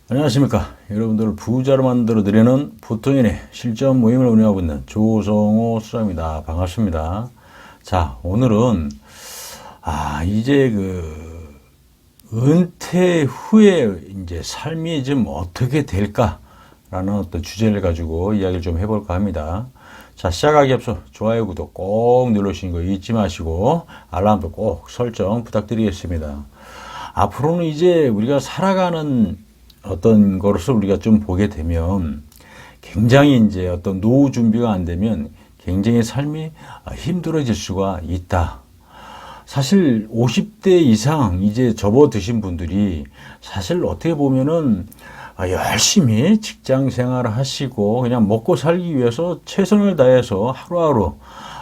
안녕하십니까. 여러분들을 부자로 만들어 드리는 보통인의 실전 모임을 운영하고 있는 조성호 수사입니다. 반갑습니다. 자, 오늘은 이제 은퇴 후에 이제 삶이 좀 어떻게 될까라는 어떤 주제를 가지고 이야기를 좀 해볼까 합니다. 자, 시작하기 앞서 좋아요, 구독 꼭 눌러주시는 거 잊지 마시고 알람도 꼭 설정 부탁드리겠습니다. 앞으로는 이제 우리가 살아가는 어떤 것을 우리가 좀 보게 되면 굉장히 이제 어떤 노후 준비가 안 되면 굉장히 삶이 힘들어질 수가 있다. 사실 50대 이상 이제 접어드신 분들이 사실 어떻게 보면은 열심히 직장 생활을 하시고 그냥 먹고 살기 위해서 최선을 다해서 하루하루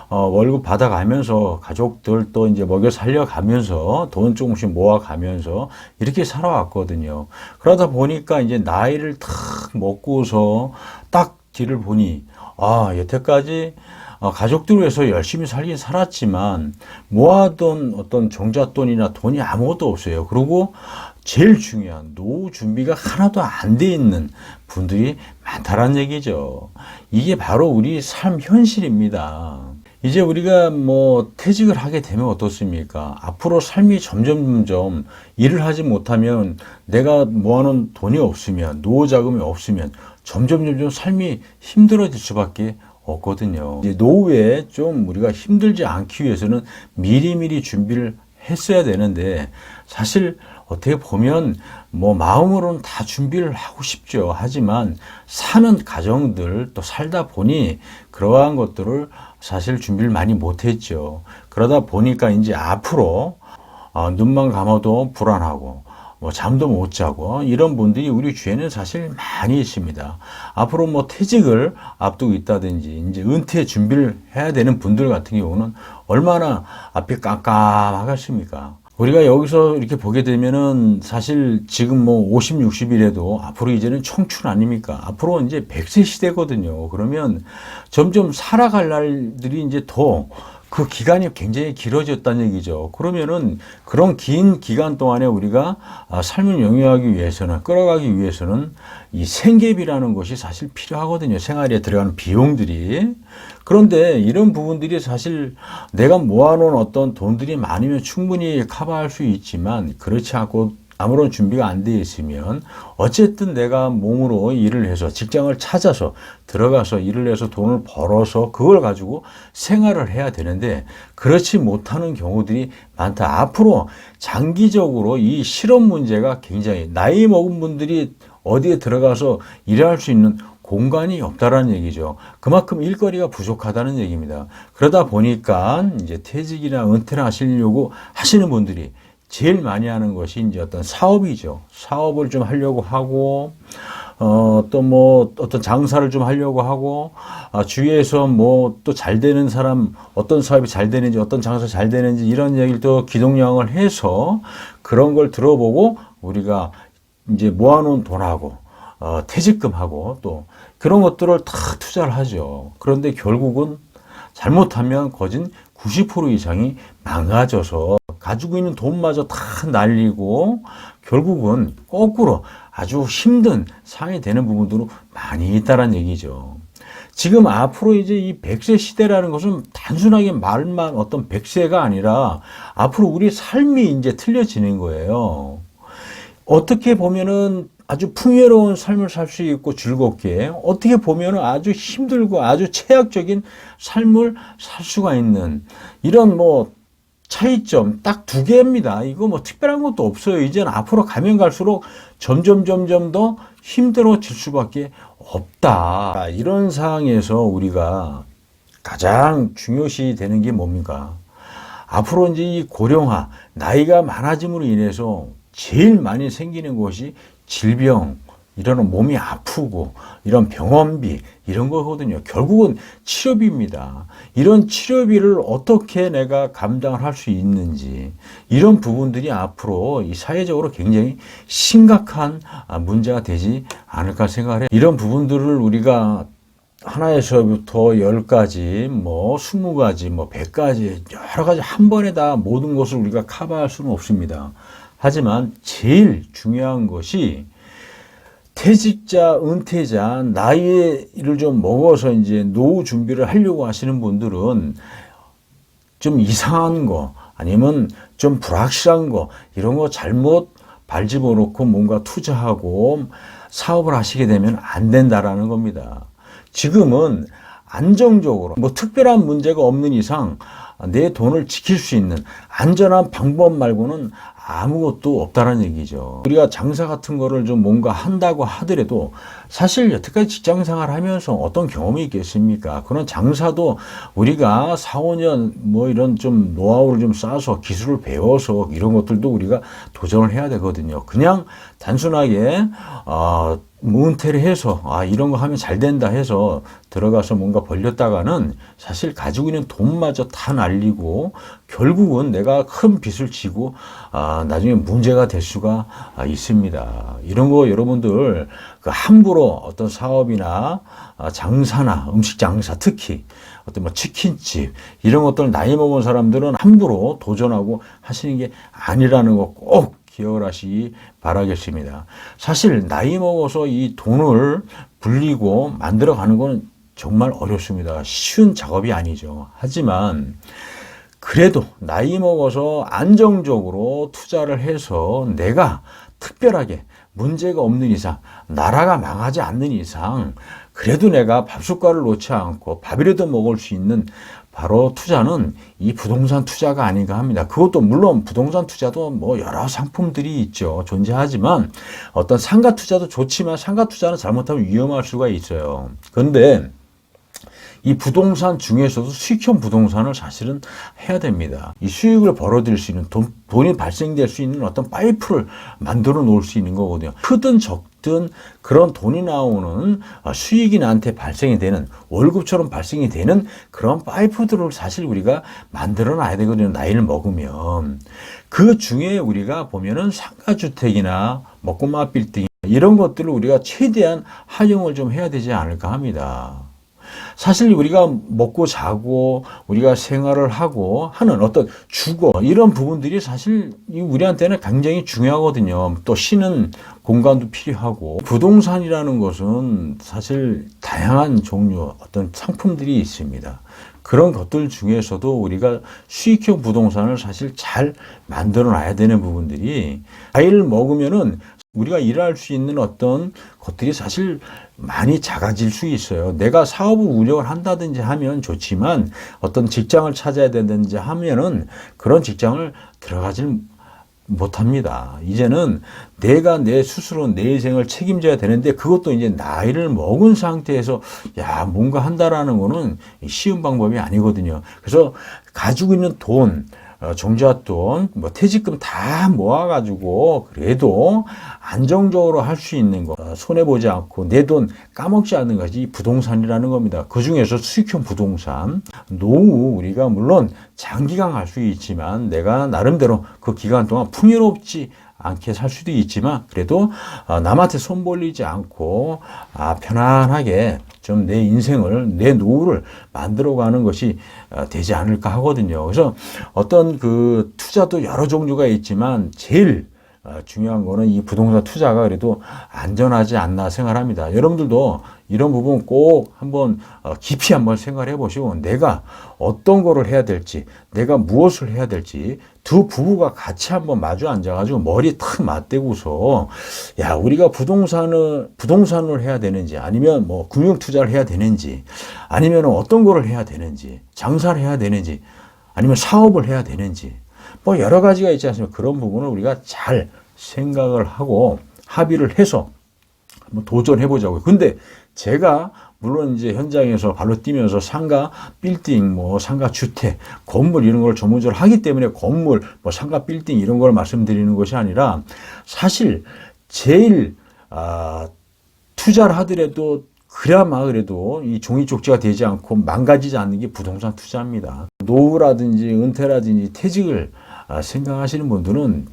월급 받아가면서 가족들 또 이제 먹여 살려가면서 돈 조금씩 모아가면서 이렇게 살아왔거든요. 그러다 보니까 이제 나이를 탁 먹고서 딱 뒤를 보니 여태까지 가족들을 위해서 열심히 살긴 살았지만 모아둔 어떤 종잣돈이나 돈이 아무것도 없어요. 그리고 제일 중요한 노후 준비가 하나도 안 돼 있는 분들이 많다는 얘기죠. 이게 바로 우리 삶 현실입니다. 이제 우리가 퇴직을 하게 되면 어떻습니까? 앞으로 삶이 점점 일을 하지 못하면 내가 모아놓은 돈이 없으면 노후 자금이 없으면 점점 삶이 힘들어질 수밖에 없거든요. 이제 노후에 좀 우리가 힘들지 않기 위해서는 미리미리 준비를 했어야 되는데 사실 어떻게 보면 마음으로는 다 준비를 하고 싶죠. 하지만 사는 가정들 또 살다 보니 그러한 것들을 사실 준비를 많이 못했죠. 그러다 보니까 이제 앞으로 눈만 감아도 불안하고 잠도 못 자고 이런 분들이 우리 주위에는 사실 많이 있습니다. 앞으로 퇴직을 앞두고 있다든지 이제 은퇴 준비를 해야 되는 분들 같은 경우는 얼마나 앞이 깜깜하겠습니까? 우리가 여기서 이렇게 보게 되면은 사실 지금 50, 60이라도 앞으로 이제는 청춘 아닙니까? 앞으로 이제 100세 시대거든요. 그러면 점점 살아갈 날들이 이제 더 그 기간이 굉장히 길어졌다는 얘기죠. 그러면은 그런 긴 기간 동안에 우리가 삶을 영위하기 위해서는, 끌어가기 위해서는 이 생계비라는 것이 사실 필요하거든요. 생활에 들어가는 비용들이. 그런데 이런 부분들이 사실 내가 모아놓은 어떤 돈들이 많으면 충분히 커버할 수 있지만 그렇지 않고 아무런 준비가 안 되어 있으면 어쨌든 내가 몸으로 일을 해서 직장을 찾아서 들어가서 일을 해서 돈을 벌어서 그걸 가지고 생활을 해야 되는데 그렇지 못하는 경우들이 많다. 앞으로 장기적으로 이 실업 문제가 굉장히 나이 먹은 분들이 어디에 들어가서 일할 수 있는 공간이 없다라는 얘기죠. 그만큼 일거리가 부족하다는 얘기입니다. 그러다 보니까 이제 퇴직이나 은퇴를 하시려고 하시는 분들이 제일 많이 하는 것이 이제 어떤 사업이죠. 사업을 좀 하려고 하고, 또 어떤 장사를 좀 하려고 하고, 주위에서 또 잘 되는 사람, 어떤 사업이 잘 되는지, 어떤 장사 잘 되는지 이런 얘기를 또 기동량을 해서 그런 걸 들어보고 우리가 이제 모아놓은 돈하고, 퇴직금하고 또 그런 것들을 다 투자를 하죠. 그런데 결국은 잘못하면 거진 90% 이상이 망가져서 가지고 있는 돈마저 다 날리고 결국은 거꾸로 아주 힘든 상황이 되는 부분들도 많이 있다는 얘기죠. 지금 앞으로 이제 이 100세 시대라는 것은 단순하게 말만 어떤 100세가 아니라 앞으로 우리 삶이 이제 틀려지는 거예요. 어떻게 보면은 아주 풍요로운 삶을 살 수 있고 즐겁게 어떻게 보면 아주 힘들고 아주 최악적인 삶을 살 수가 있는 이런 차이점 딱 두 개입니다. 이거 특별한 것도 없어요. 이제는 앞으로 가면 갈수록 점점 더 힘들어질 수밖에 없다. 이런 상황에서 우리가 가장 중요시 되는 게 뭡니까? 앞으로 이제 이 고령화, 나이가 많아짐으로 인해서 제일 많이 생기는 것이 질병, 이런 몸이 아프고 이런 병원비 이런 거거든요. 결국은 치료비입니다. 이런 치료비를 어떻게 내가 감당을 할 수 있는지 이런 부분들이 앞으로 이 사회적으로 굉장히 심각한 문제가 되지 않을까 생각을 해요. 이런 부분들을 우리가 하나에서부터 10가지, 20가지, 100가지 여러 가지 한 번에 다 모든 것을 우리가 커버할 수는 없습니다. 하지만 제일 중요한 것이 퇴직자, 은퇴자, 나이를 좀 먹어서 이제 노후 준비를 하려고 하시는 분들은 좀 이상한 거, 아니면 좀 불확실한 거, 이런 거 잘못 발집어 놓고 뭔가 투자하고 사업을 하시게 되면 안 된다라는 겁니다. 지금은 안정적으로 뭐 특별한 문제가 없는 이상 내 돈을 지킬 수 있는 안전한 방법 말고는 아무것도 없다는 얘기죠. 우리가 장사 같은 거를 좀 뭔가 한다고 하더라도 사실 여태까지 직장 생활 하면서 어떤 경험이 있겠습니까? 그런 장사도 우리가 4, 5년 뭐 이런 좀 노하우를 좀 쌓아서 기술을 배워서 이런 것들도 우리가 도전을 해야 되거든요. 그냥 단순하게 은퇴를 해서 이런 거 하면 잘 된다 해서 들어가서 뭔가 벌렸다가는 사실 가지고 있는 돈마저 다 날리고 결국은 내가 큰 빚을 지고 나중에 문제가 될 수가 있습니다. 이런 거 여러분들 함부로 어떤 사업이나 장사나 음식 장사, 특히 어떤 뭐 치킨집 이런 것들 나이 먹은 사람들은 함부로 도전하고 하시는 게 아니라는 거 꼭 기억을 하시기 바라겠습니다. 사실 나이 먹어서 이 돈을 불리고 만들어가는 건 정말 어렵습니다. 쉬운 작업이 아니죠. 하지만 그래도 나이 먹어서 안정적으로 투자를 해서 내가 특별하게 문제가 없는 이상, 나라가 망하지 않는 이상 그래도 내가 밥숟가락을 놓지 않고 밥이라도 먹을 수 있는 바로 투자는 이 부동산 투자가 아닌가 합니다. 그것도 물론 부동산 투자도 뭐 여러 상품들이 있죠. 존재하지만 어떤 상가 투자도 좋지만 상가 투자는 잘못하면 위험할 수가 있어요. 그런데 이 부동산 중에서도 수익형 부동산을 사실은 해야 됩니다. 이 수익을 벌어들일 수 있는 돈이 발생될 수 있는 어떤 파이프를 만들어 놓을 수 있는 거거든요. 크든 적든 그런 돈이 나오는 수익이 나한테 발생이 되는 월급처럼 발생이 되는 그런 파이프들을 사실 우리가 만들어 놔야 되거든요. 나이를 먹으면. 그 중에 우리가 보면은 상가주택이나 뭐 꼬마 빌딩 이런 것들을 우리가 최대한 활용을 좀 해야 되지 않을까 합니다. 사실 우리가 먹고 자고 우리가 생활을 하고 하는 어떤 주거 이런 부분들이 사실 우리한테는 굉장히 중요하거든요. 또 쉬는 공간도 필요하고 부동산이라는 것은 사실 다양한 종류 어떤 상품들이 있습니다. 그런 것들 중에서도 우리가 수익형 부동산을 사실 잘 만들어 놔야 되는 부분들이 나이를 먹으면은 우리가 일할 수 있는 어떤 것들이 사실 많이 작아질 수 있어요. 내가 사업을 운영을 한다든지 하면 좋지만 어떤 직장을 찾아야 되든지 하면은 그런 직장을 들어가질 못합니다. 이제는 내가 내 스스로 내 인생을 책임져야 되는데 그것도 이제 나이를 먹은 상태에서 뭔가 한다라는 거는 쉬운 방법이 아니거든요. 그래서 가지고 있는 돈, 종잣돈, 뭐 퇴직금 다 모아가지고 그래도 안정적으로 할 수 있는 거, 손해보지 않고 내 돈 까먹지 않는 것이 부동산이라는 겁니다. 그 중에서 수익형 부동산, 노후 우리가 물론 장기간 갈 수 있지만 내가 나름대로 그 기간 동안 풍요롭지 않게 살 수도 있지만 그래도 남한테 손 벌리지 않고 편안하게 좀 내 인생을 내 노후를 만들어가는 것이 되지 않을까 하거든요. 그래서 어떤 그 투자도 여러 종류가 있지만 제일 중요한 거는 이 부동산 투자가 그래도 안전하지 않나 생각합니다. 여러분들도 이런 부분 꼭 한번 깊이 한번 생각해 보시고 내가 어떤 거를 해야 될지 내가 무엇을 해야 될지 두 부부가 같이 한번 마주 앉아가지고 머리 탁 맞대고서 우리가 부동산을 해야 되는지 아니면 뭐 금융 투자를 해야 되는지 아니면 어떤 거를 해야 되는지 장사를 해야 되는지 아니면 사업을 해야 되는지 뭐 여러 가지가 있지 않습니까? 그런 부분을 우리가 잘 생각을 하고 합의를 해서 한번 도전해 보자고요. 근데 제가 물론 이제 현장에서 발로 뛰면서 상가 빌딩, 뭐 상가 주택, 건물 이런 걸 전문적으로 하기 때문에 건물, 뭐 상가 빌딩 이런 걸 말씀드리는 것이 아니라 사실 제일 투자를 하더라도 그나마 그래도 이 종이 쪽지가 되지 않고 망가지지 않는 게 부동산 투자입니다. 노후라든지 은퇴라든지 퇴직을 생각하시는 분들은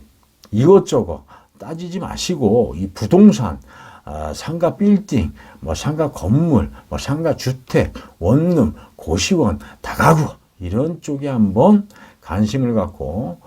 이것저것 따지지 마시고 이 부동산, 상가 빌딩, 뭐 상가 건물, 뭐 상가 주택, 원룸, 고시원, 다가구 이런 쪽에 한번 관심을 갖고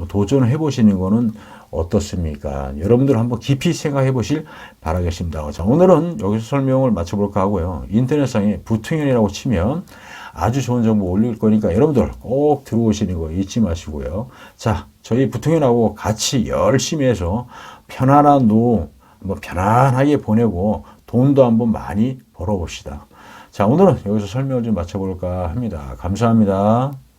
도전을 해보시는 거는 어떻습니까? 여러분들 한번 깊이 생각해 보실 바라겠습니다. 자, 오늘은 여기서 설명을 마쳐볼까 하고요. 인터넷상에 부통연이라고 치면 아주 좋은 정보 올릴 거니까 여러분들 꼭 들어오시는 거 잊지 마시고요. 자, 저희 부통연하고 같이 열심히 해서 편안한 노후 한번 편안하게 보내고 돈도 한번 많이 벌어봅시다. 자, 오늘은 여기서 설명을 좀 마쳐볼까 합니다. 감사합니다.